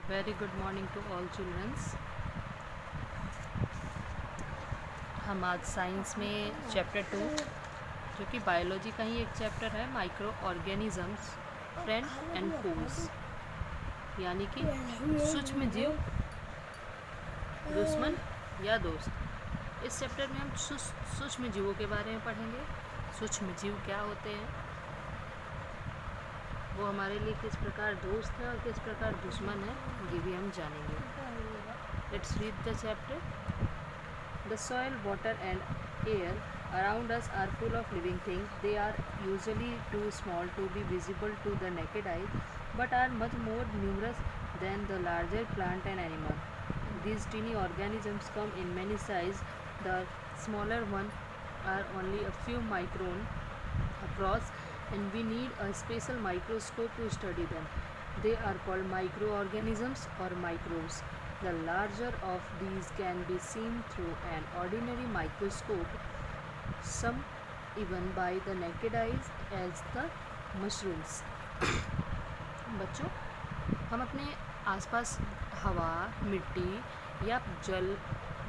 Very good morning to all childrens. हम आज science में चैप्टर 2 जो कि बायोलॉजी का ही एक चैप्टर है, micro organisms friend and force, यानी कि सूक्ष्म जीव दुश्मन या दोस्त। इस चैप्टर में हम सूक्ष्म जीवों के बारे में पढ़ेंगे। सूक्ष्म जीव क्या होते हैं, वो हमारे लिए किस प्रकार दोस्त है और किस प्रकार दुश्मन है, ये भी हम जानेंगे। Let's read the chapter. The soil, water and air around us are full of living things. They are usually too small to be visible to the naked eye, but are much more numerous than the larger plant and animal. These tiny organisms come in many sizes. The smaller ones are only a few micron across, and we need a special microscope to study them. They are called microorganisms or microbes. The larger of these can be seen through an ordinary microscope, some even by the naked eyes as the mushrooms. बच्चों, हम अपने आसपास हवा, मिट्टी या जल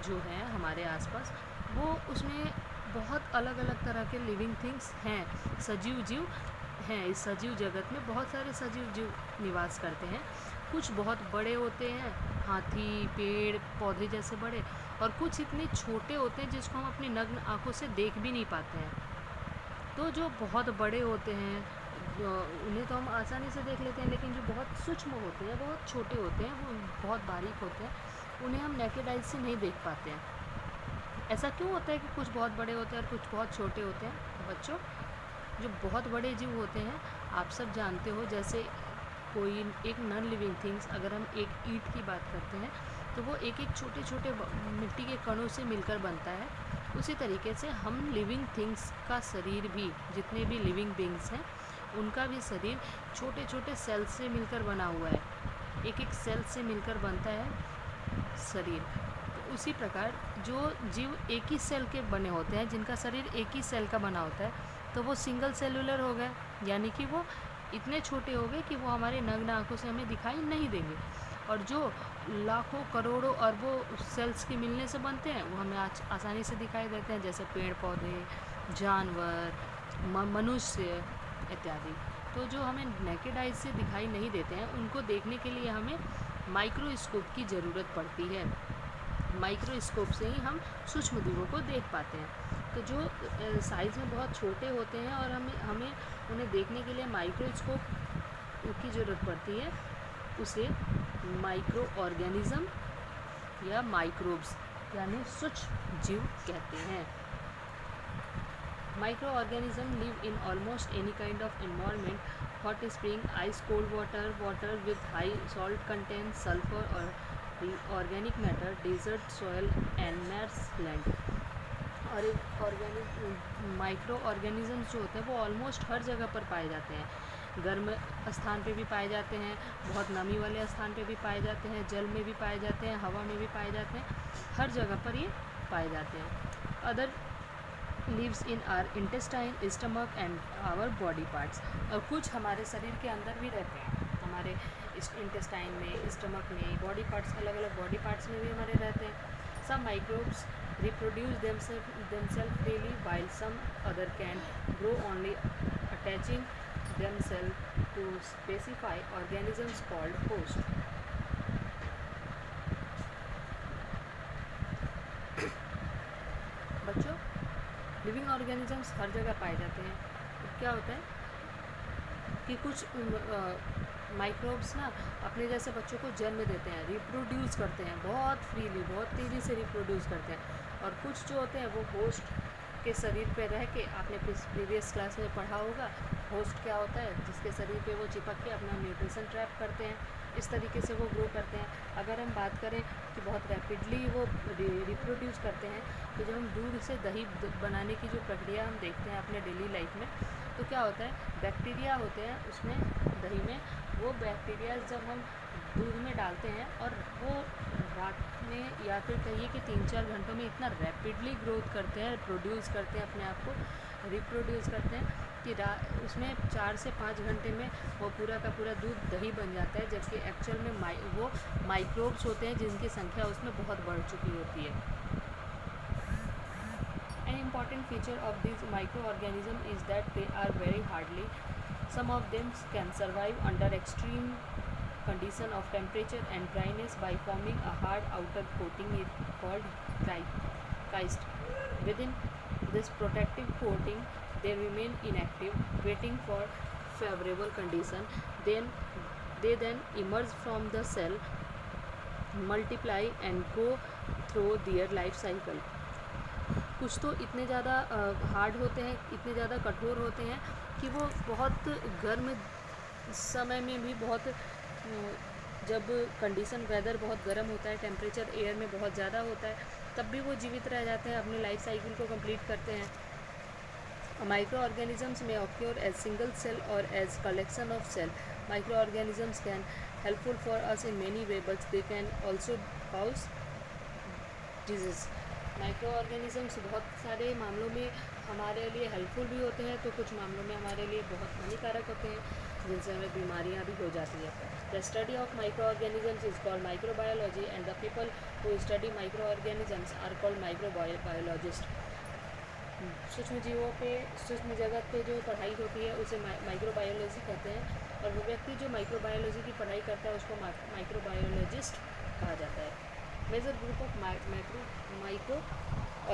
जो है हमारे आसपास, वो उसमें बहुत अलग अलग तरह के लिविंग थिंग्स हैं, सजीव जीव हैं। इस सजीव जगत में बहुत सारे सजीव जीव निवास करते हैं। कुछ बहुत बड़े होते हैं, हाथी, पेड़ पौधे जैसे बड़े, और कुछ इतने छोटे होते हैं जिसको हम अपनी नग्न आंखों से देख भी नहीं पाते हैं। तो जो बहुत बड़े होते हैं उन्हें तो हम आसानी से देख लेते हैं, लेकिन जो बहुत सूक्ष्म होते हैं, बहुत छोटे होते हैं, वो बहुत बारीक होते हैं, उन्हें हम नेकेड आइज से नहीं देख पाते हैं। ऐसा क्यों होता है कि कुछ बहुत बड़े होते हैं और कुछ बहुत छोटे होते हैं? बच्चों, जो बहुत बड़े जीव होते हैं, आप सब जानते हो, जैसे कोई एक नॉन लिविंग थिंग्स, अगर हम एक ईंट की बात करते हैं तो वो एक एक छोटे छोटे मिट्टी के कणों से मिलकर बनता है। उसी तरीके से हम लिविंग थिंग्स का शरीर भी, जितने भी लिविंग बींग्स हैं उनका भी शरीर छोटे छोटे सेल से मिलकर बना हुआ है। एक एक सेल से मिलकर बनता है शरीर। तो उसी प्रकार जो जीव एक ही सेल के बने होते हैं, जिनका शरीर एक ही सेल का बना होता है, तो वो सिंगल सेलुलर हो गए, यानी कि वो इतने छोटे हो गए कि वो हमारे नग्न आंखों से हमें दिखाई नहीं देंगे। और जो लाखों करोड़ों अरबों सेल्स के मिलने से बनते हैं वो हमें आसानी से दिखाई देते हैं, जैसे पेड़ पौधे, जानवर, मनुष्य इत्यादि। तो जो हमें नेकेड आइज से दिखाई नहीं देते हैं, उनको देखने के लिए हमें माइक्रोस्कोप की ज़रूरत पड़ती है। माइक्रोस्कोप से ही हम सूक्ष्म जीवों को देख पाते हैं। तो जो साइज़ में बहुत छोटे होते हैं और हमें उन्हें देखने के लिए माइक्रोस्कोप की ज़रूरत पड़ती है, उसे माइक्रो ऑर्गेनिज़म या माइक्रोब्स यानी सूक्ष्म जीव कहते हैं। Micro organism live in almost any kind of environment, hot spring, ice cold water, water with high salt content, sulphur और organic matter, desert soil and marshland. और माइक्रो ऑर्गेनिजम्स जो होते हैं वो ऑलमोस्ट हर जगह पर पाए जाते हैं। गर्म स्थान पे भी पाए जाते हैं, बहुत नमी वाले स्थान पे भी पाए जाते हैं, जल में भी पाए जाते हैं, हवा में भी पाए जाते हैं, हर जगह पर ये पाए जाते हैं। Other lives in our intestine, stomach and our body parts. और कुछ हमारे शरीर के अंदर भी रहते हैं, हमारे इंटेस्टाइन में, स्टमक में, बॉडी पार्ट्स, अलग अलग बॉडी पार्ट्स में भी हमारे रहते हैं। Some microbes reproduce themselves freely, while some other can grow only attaching themselves to specific organisms called host. बच्चों, लिविंग ऑर्गेनिजम्स हर जगह पाए जाते हैं। तो क्या होता है कि कुछ माइक्रोब्स ना अपने जैसे बच्चों को जन्म देते हैं, रिप्रोड्यूस करते हैं बहुत फ्रीली, बहुत तेज़ी से रिप्रोड्यूस करते हैं। और कुछ जो होते हैं वो होस्ट के शरीर पे रह के, आपने प्रीवियस क्लास में पढ़ा होगा, होस्ट क्या होता है, जिसके शरीर पे वो चिपक के अपना न्यूट्रिशन ट्रैप करते हैं, इस तरीके से वो ग्रो करते हैं। अगर हम बात करें कि बहुत रैपिडली वो रिप्रोड्यूस करते हैं, तो जब हम दूध से दही बनाने की जो प्रक्रिया हम देखते हैं अपने डेली लाइफ में, तो क्या होता है, बैक्टीरिया होते हैं उसमें, दही में, वो बैक्टीरिया जब हम दूध में डालते हैं और वो रात में या फिर कहिए कि 3-4 घंटों में इतना रैपिडली ग्रोथ करते हैं, प्रोड्यूस करते हैं, अपने आप को रिप्रोड्यूस करते हैं, कि उसमें 4 से 5 घंटे में वो पूरा का पूरा दूध दही बन जाता है, जबकि एक्चुअल में वो माइक्रोब्स होते हैं जिनकी संख्या उसमें बहुत बढ़ चुकी होती है। An important feature of these microorganisms is that they are very hardy. Some of them can survive under extreme condition of temperature and dryness by forming a hard outer coating called chist. Within this protective coating, they remain inactive, waiting for favorable condition. They then emerge from the cell, multiply and go through their life cycle. कुछ तो इतने ज़्यादा hard होते हैं, इतने ज़्यादा कठोर होते हैं कि वो बहुत गर्म समय में भी बहुत, जब कंडीशन वेदर बहुत गर्म होता है, टेम्परेचर एयर में बहुत ज़्यादा होता है, तब भी वो जीवित रह जाते हैं, अपने लाइफ साइकिल को कंप्लीट करते हैं। माइक्रो ऑर्गेनिजम्स में ऑक्योर एज सिंगल सेल और as collection of cell. Microorganisms can helpful for us in many way, but they can also cause disease. Microorganisms बहुत सारे मामलों में हमारे लिए हेल्पफुल भी होते हैं, तो कुछ मामलों में हमारे लिए बहुत हानिकारक होते हैं, जिनसे हमें बीमारियां भी हो जाती है। The study of microorganisms is called microbiology and the people who study microorganisms are called microbiologist. सूक्ष्म जीवों पे, सूक्ष्म जगत पे जो पढ़ाई होती है उसे माइक्रोबायोलॉजी कहते हैं, और वो व्यक्ति जो माइक्रोबायोलॉजी की पढ़ाई करता है उसको माइक्रोबायोलॉजिस्ट कहा जाता है। Major group of micro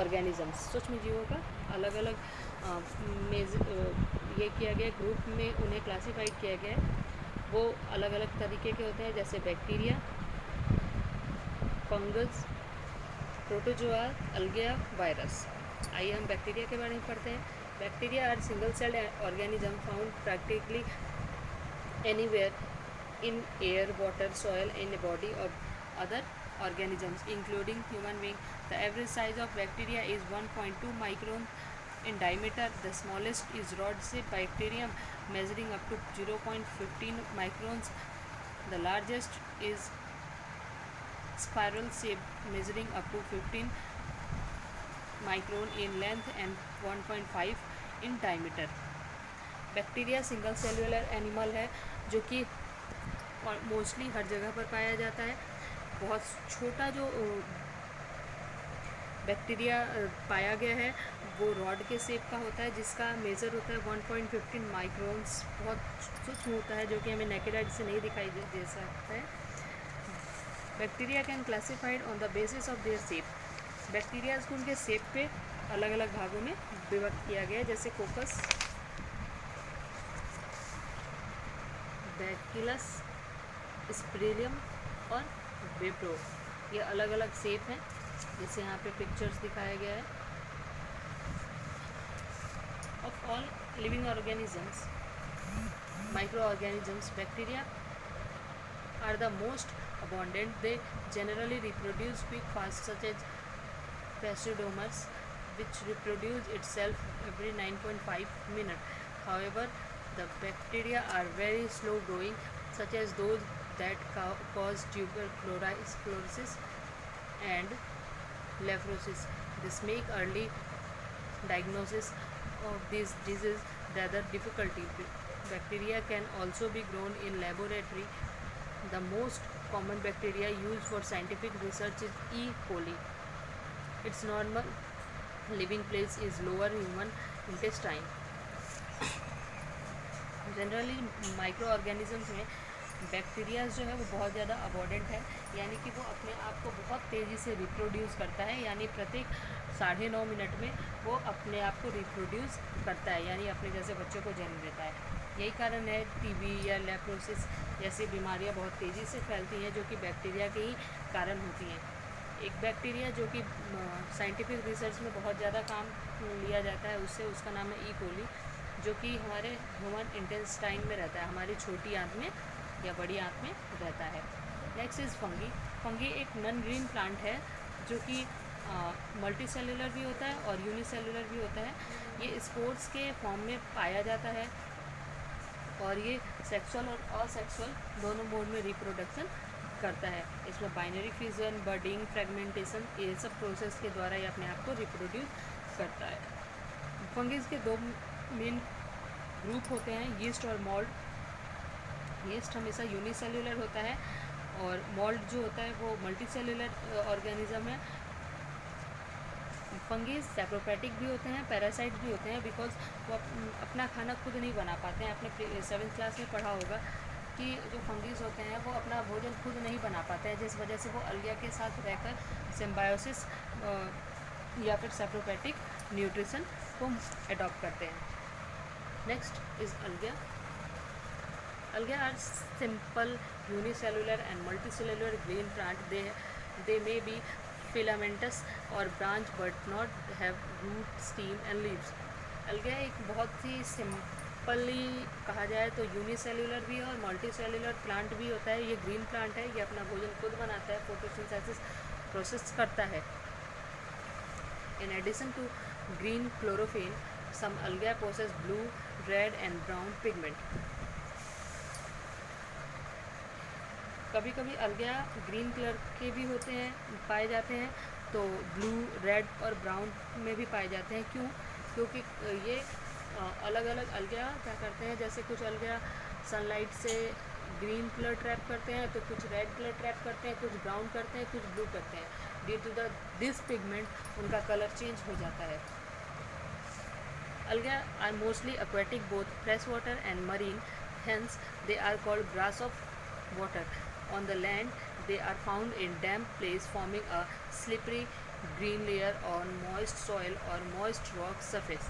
organisms, सूक्ष्म जीवों का अलग अलग ये किया गया, ग्रुप में उन्हें क्लासिफाइड किया गया है। वो अलग अलग तरीके के होते हैं, जैसे bacteria, fungus, protozoa, algae, virus. आइए हम बैक्टीरिया के बारे में पढ़ते हैं। Bacteria are single celled organism found practically anywhere in air, water, soil, in body of other organisms including human being. The average size of bacteria is 1.2 micron in diameter. The smallest is rod-shaped bacterium measuring up to 0.15 microns. The largest is spiral shaped measuring up to 15 micron in length and 1.5 in diameter. Bacteria single cellular animal है जो कि mostly हर जगह पर पाया जाता है। बहुत छोटा जो बैक्टीरिया पाया गया है वो रॉड के शेप का होता है, जिसका मेज़र होता है 1.15 माइक्रोन्स। बहुत सूक्ष्म होता है, जो कि हमें नेकेड आई से नहीं दिखाई दे सकता है। Bacteria can classified on the basis of their shape. Bacteria को उनके शेप पे अलग अलग भागों में विभक्त किया गया है, जैसे कोकस, बैक्टीलस, स्पिरिलियम और विप्रो। ये अलग अलग शेप हैं, जैसे यहाँ पे पिक्चर्स दिखाया गया है। Of all living organisms, microorganisms, bacteria are the most abundant. They generally reproduce quick fast, such as Pseudomonas, which reproduce itself every 9.5 minutes. However, the bacteria are very slow growing, such as those that cause tuberculosis and leprosis. This make early diagnosis of these diseases rather difficult. Bacteria can also be grown in laboratory. The most common bacteria used for scientific research is E. coli. Its normal living place is lower human intestine. Generally micro organisms में bacterias जो है वो बहुत ज़्यादा अबॉर्डेंट है, यानी कि वो अपने आप को बहुत तेज़ी से रिप्रोड्यूस करता है, यानी प्रत्येक 9.5 मिनट में वो अपने आप को रिप्रोड्यूस करता है, यानी अपने जैसे बच्चों को जन्म देता है। यही कारण है टीबी या लेप्रोसिस जैसी बीमारियां बहुत तेज़ी से फैलती हैं, जो कि बैक्टीरिया के ही कारण होती हैं। एक बैक्टीरिया जो कि साइंटिफिक रिसर्च में बहुत ज़्यादा काम लिया जाता है उसका नाम है ई कोली, जो कि हमारे ह्यूमन इंटेस्टाइन में रहता है, हमारी छोटी आंत में या बड़ी आंत में रहता है। Next is fungi. फंगी एक नॉन ग्रीन प्लांट है जो कि मल्टी सेलुलर भी होता है और यूनिसेलुलर भी होता है। ये स्पोर्स के फॉर्म में पाया जाता है और ये सेक्सुअल और असेक्सुअल दोनों मोड में रिप्रोडक्शन करता है। इसमें बाइनरी फ्यूजन, बर्डिंग, फ्रेगमेंटेशन, ये सब प्रोसेस के द्वारा ये अपने आप को रिप्रोड्यूस करता है। फंगिस के दो मेन ग्रुप होते हैं यीस्ट और मोल्ड। यीस्ट हमेशा यूनिसेल्युलर होता है और मोल्ड जो होता है वो मल्टीसेल्युलर ऑर्गेनिज्म है। फंगीज सैप्रोफाइटिक भी होते हैं, पैरासाइट भी होते हैं, बिकॉज वो अपना खाना खुद नहीं बना पाते हैं। आपने 7th क्लास में पढ़ा होगा कि जो फंगीज होते हैं वो अपना भोजन खुद नहीं बना पाते हैं, जिस वजह से वो अलगिया के साथ रहकर सिम्बायोसिस या फिर सैप्रोफाइटिक न्यूट्रिशन को अडॉप्ट करते हैं। Next is algae. Algae are simple unicellular and multicellular green plant. They may be filamentous और branch but not have root stem and leaves. Algae एक बहुत ही सिंपली कहा जाए तो यूनिसेल्युलर भी है और मल्टीसेल्युलर प्लांट भी होता है। ये ग्रीन प्लांट है, ये अपना भोजन खुद बनाता है, फोटोसिंथेसिस प्रोसेस करता है। In addition to green chlorophyll some algae possess blue, red and brown pigment. कभी कभी अलगिया ग्रीन कलर के भी होते हैं, पाए जाते हैं, तो ब्लू, रेड और ब्राउन में भी पाए जाते हैं। क्यों? क्योंकि ये अलग अलग अलगिया क्या करते हैं, जैसे कुछ अलगिया सनलाइट से ग्रीन कलर ट्रैप करते हैं, तो कुछ रेड कलर ट्रैप करते हैं, कुछ ब्राउन करते हैं, कुछ ब्लू करते हैं। ड्यू टू दिस पिगमेंट उनका कलर चेंज हो जाता है। Algae are mostly aquatic both fresh water and marine, hence they are called grass of water. On the land they are found in damp place forming a slippery green layer on moist soil or moist rock surface.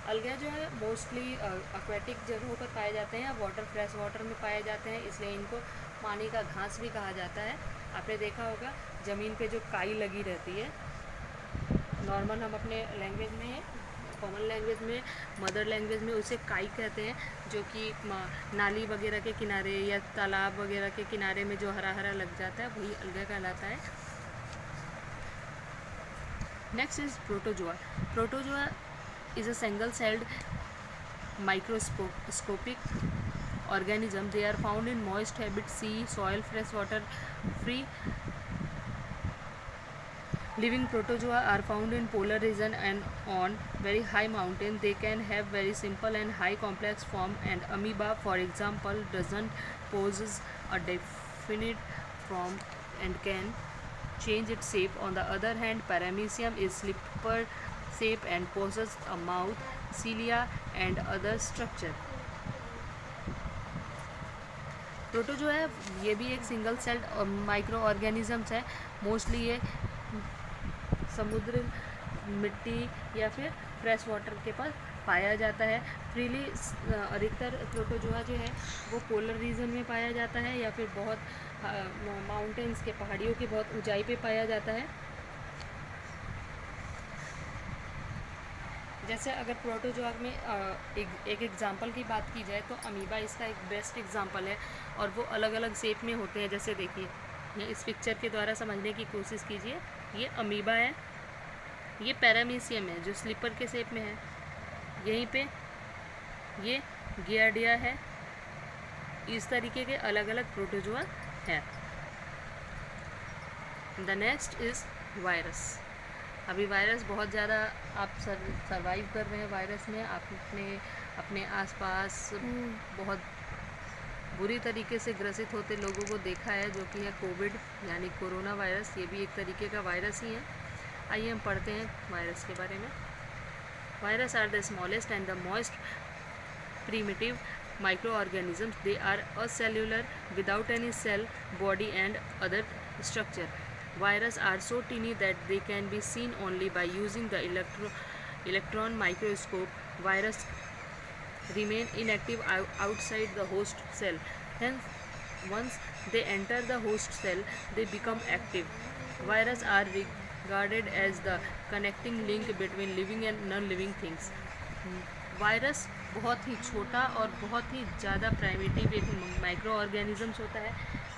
अलगिया जो है mostly aquatic जगहों पर पाए जाते हैं, water fresh water में पाए जाते हैं, इसलिए इनको पानी का घास भी कहा जाता है। आपने देखा होगा ज़मीन पे जो काई लगी रहती है, नॉर्मल हम अपने लैंग्वेज में, कॉमन लैंग्वेज में, मदर लैंग्वेज में उसे काई कहते हैं, जो कि नाली वगैरह के किनारे या तालाब वगैरह के किनारे में जो हरा हरा लग जाता है वही अलगिया कहलाता है। Next is protozoa. Protozoa is a single celled microscopic organism. They are found in moist habit, sea, soil, fresh water, free living protozoa are found in polar region and on very high mountain. They can have very simple and high complex form, and amoeba for example doesn't poses a definite form and can change its shape. On the other hand, paramecium is slipper shape and possesses a mouth, cilia and other structure. Protozoa है, ये भी एक single celled micro organisms है। Mostly ये समुद्र, मिट्टी या फिर फ्रेश वाटर के पास पाया जाता है। फ्रीली अधिकतर प्रोटोजोआ जो है वो पोलर रीजन में पाया जाता है या फिर बहुत माउंटेन्स के, पहाड़ियों की बहुत ऊंचाई पे पाया जाता है। जैसे अगर प्रोटोजोआ में एक एग्जांपल की बात की जाए तो अमीबा इसका एक बेस्ट एग्जांपल है, और वो अलग अलग शेप में होते हैं। जैसे देखिए, ये इस पिक्चर के द्वारा समझने की कोशिश कीजिए। ये अमीबा है, ये पैरामीशियम है जो स्लीपर के शेप में है, यहीं पे ये गियार्डिया है। इस तरीके के अलग अलग प्रोटोजोआ है। The next is virus. अभी वायरस बहुत ज़्यादा आप सर्वाइव कर रहे हैं वायरस में। आप अपने आसपास बहुत बुरी तरीके से ग्रसित होते लोगों को देखा है, जो कि है कोविड यानी कोरोना वायरस। ये भी एक तरीके का वायरस ही है। आइए हम पढ़ते हैं वायरस के बारे में। Virus are the smallest and the most primitive microorganisms. They are acellular without any cell body and other structure. Viruses are so tiny that they can be seen only by using the electron microscope. Viruses remain inactive outside the host cell. Hence, once they enter the host cell, they become active. Viruses are regarded as the connecting link between living and non-living things. Virus बहुत ही छोटा और बहुत ही ज़्यादा primitive एक micro organisms होता है।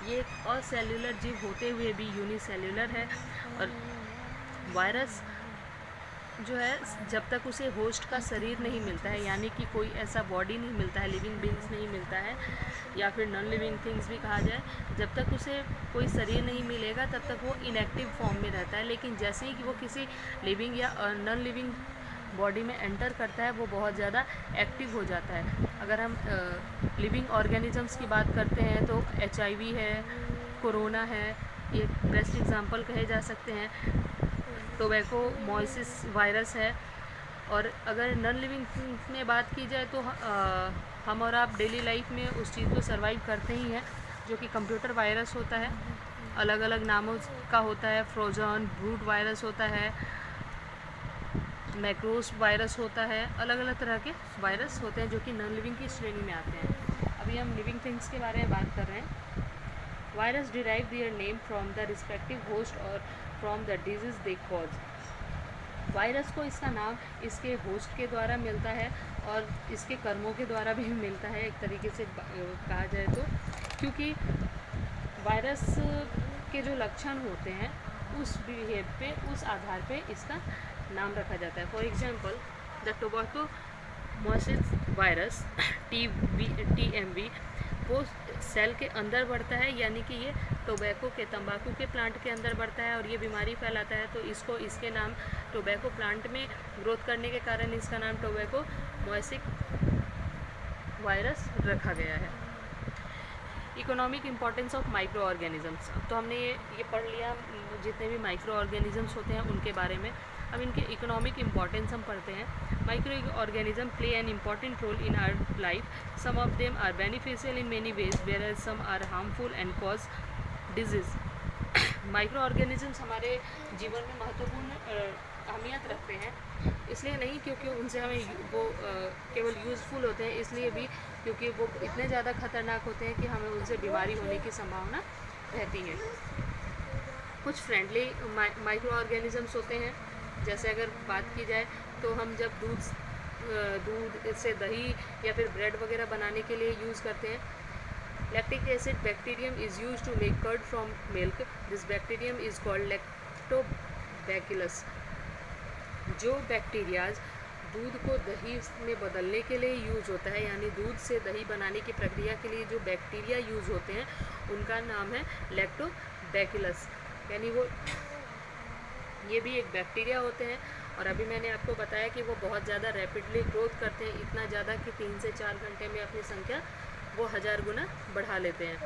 ये एक असेल्युलर जीव होते हुए भी यूनिसेल्युलर है। और वायरस जो है, जब तक उसे होस्ट का शरीर नहीं मिलता है, यानी कि कोई ऐसा बॉडी नहीं मिलता है, लिविंग बींग्स नहीं मिलता है या फिर नॉन लिविंग थिंग्स भी कहा जाए, जब तक उसे कोई शरीर नहीं मिलेगा तब तक वो इनएक्टिव फॉर्म में रहता है। लेकिन जैसे ही कि वो किसी लिविंग या नॉन लिविंग बॉडी में एंटर करता है वो बहुत ज़्यादा एक्टिव हो जाता है। अगर हम लिविंग ऑर्गेनिजम्स की बात करते हैं तो HIV है, कोरोना है, ये बेस्ट एग्जांपल कहे जा सकते हैं। टोबैकोमोसिस वायरस है। और अगर नॉन लिविंग थिंग्स में बात की जाए तो हम और आप डेली लाइफ में उस चीज़ को सर्वाइव करते ही हैं, जो कि कंप्यूटर वायरस होता है। अलग अलग नामों का होता है, फ्रोजन ब्रूट वायरस होता है, मैक्रोस वायरस होता है, अलग अलग तरह के वायरस होते हैं जो कि नॉन लिविंग की श्रेणी में आते हैं। अभी हम लिविंग थिंग्स के बारे में बात कर रहे हैं। Virus derive their name from the respective host और from the disease they cause. Virus को इसका नाम इसके होस्ट के द्वारा मिलता है और इसके कर्मों के द्वारा भी मिलता है, एक तरीके से कहा जाए तो, क्योंकि वायरस के जो लक्षण होते हैं उस बिहेव पे, उस आधार पे इसका नाम रखा जाता है। For example the tobacco mosaic virus TMV वो सेल के अंदर बढ़ता है, यानी कि ये टोबैको के, तंबाकू के प्लांट के अंदर बढ़ता है और ये बीमारी फैलाता है। तो इसको, इसके नाम टोबैको प्लांट में ग्रोथ करने के कारण इसका नाम टोबैकोमोसिस वायरस रखा गया है। Economic importance of micro organisms. तो हमने ये पढ़ लिया जितने भी माइक्रो ऑर्गेनिजम्स होते हैं उनके बारे में। अब इनके इकोनॉमिक इम्पोर्टेंस हम पढ़ते हैं। Micro organism play an important role in our life. Some of them are beneficial in many ways where some are harmful and cause disease. Microorganisms हमारे जीवन में महत्वपूर्ण अहमियत रखते हैं, इसलिए नहीं क्योंकि उनसे हमें वो केवल यूज़फुल होते हैं, इसलिए भी क्योंकि वो इतने ज़्यादा खतरनाक होते हैं कि हमें उनसे बीमारी होने की संभावना रहती है। कुछ फ्रेंडली माइक्रो ऑर्गेनिजम्स होते हैं, जैसे अगर बात की जाए तो हम जब दूध से दही या फिर ब्रेड वगैरह बनाने के लिए यूज़ करते हैं। Lactic acid bacterium is use to make curd from milk. This bacterium is called lactobacillus. जो बैक्टीरियाज दूध को दही में बदलने के लिए यूज़ होता है, यानी दूध से दही बनाने की प्रक्रिया के लिए जो बैक्टीरिया यूज़ होते हैं उनका नाम है लैक्टोबैसिलस, यानी वो ये भी एक बैक्टीरिया होते हैं। और अभी मैंने आपको बताया कि वो बहुत ज़्यादा रैपिडली ग्रोथ करते हैं, इतना ज़्यादा कि 3 से 4 घंटे में अपनी संख्या वो 1000 गुना बढ़ा लेते हैं।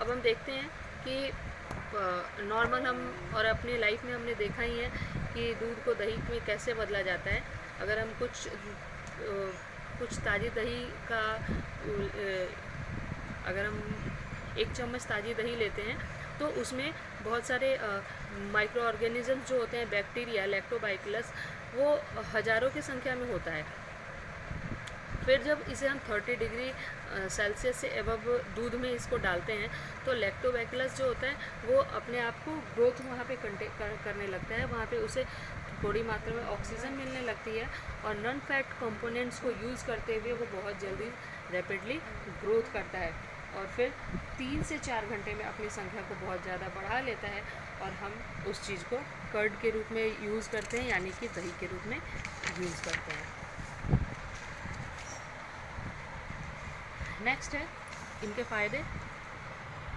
अब हम देखते हैं कि नॉर्मल हम और अपनी लाइफ में हमने देखा ही है कि दूध को दही में कैसे बदला जाता है। अगर हम कुछ ताज़ी दही का अगर हम 1 चम्मच ताज़ी दही लेते हैं तो उसमें बहुत सारे माइक्रो ऑर्गेनिजम्स जो होते हैं, बैक्टीरिया लैक्टोबैसिलस, वो हज़ारों की संख्या में होता है। फिर जब इसे हम 30 डिग्री सेल्सियस से एबव दूध में इसको डालते हैं तो लैक्टोबैसिलस जो होता है वो अपने आप को ग्रोथ वहाँ पे करने लगता है, वहाँ पे उसे थोड़ी मात्रा में ऑक्सीजन मिलने लगती है और नॉन फैट कंपोनेंट्स को यूज़ करते हुए वो बहुत जल्दी रैपिडली ग्रोथ करता है और फिर 3 से 4 घंटे में अपनी संख्या को बहुत ज़्यादा बढ़ा लेता है और हम उस चीज़ को कर्ड के रूप में यूज़ करते हैं, यानी कि दही के रूप में यूज़ करते हैं। नेक्स्ट है इनके फ़ायदे।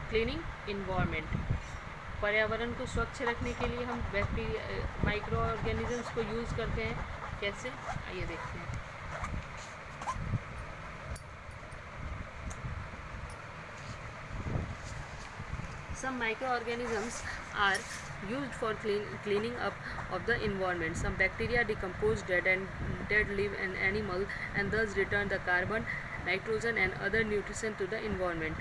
क्लीनिंग इन्वायरमेंट, पर्यावरण को स्वच्छ रखने के लिए हम बैक्टीरिया माइक्रो ऑर्गेनिजम्स को यूज़ करते हैं। कैसे, आइए देखते हैं। Some microorganisms are used for cleaning up of the environment. Some bacteria decompose dead leaf and animal and thus return the carbon, nitrogen and other nutrition to the environment.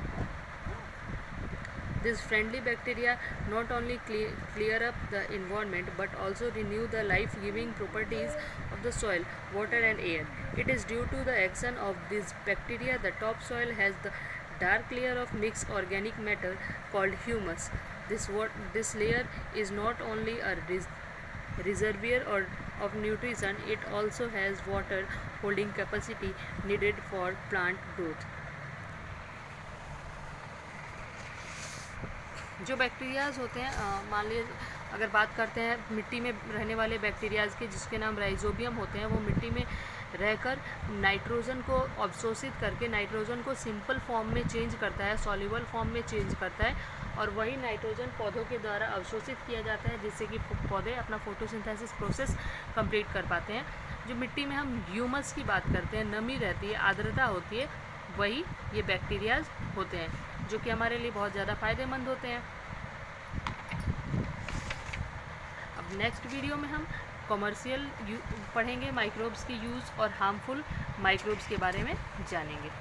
These friendly bacteria not only clear up the environment but also renew the life-giving properties of the soil, water and air. It is due to the action of these bacteria the topsoil has the dark layer of mixed organic matter called humus. This layer is not only a reservoir of nutrition, it also has water holding capacity needed for plant growth. जो bacterias होते हैं, मान लीजिए अगर बात करते हैं मिट्टी में रहने वाले बैक्टीरियाज की, जिसके नाम राइजोबियम होते हैं, वो मिट्टी में रहकर नाइट्रोजन को अवशोषित करके नाइट्रोजन को सिंपल फॉर्म में चेंज करता है, सॉल्युबल फॉर्म में चेंज करता है, और वही नाइट्रोजन पौधों के द्वारा अवशोषित किया जाता है, जिससे कि पौधे अपना फोटोसिंथेसिस प्रोसेस कंप्लीट कर पाते हैं। जो मिट्टी में हम ह्यूमस की बात करते हैं, नमी रहती है, आर्द्रता होती है, वही ये बैक्टीरियाज होते हैं, जो कि हमारे लिए बहुत ज़्यादा फ़ायदेमंद होते हैं। अब नेक्स्ट वीडियो में हम कॉमर्शियल पढ़ेंगे, माइक्रोब्स की यूज़ और हार्मफुल माइक्रोब्स के बारे में जानेंगे।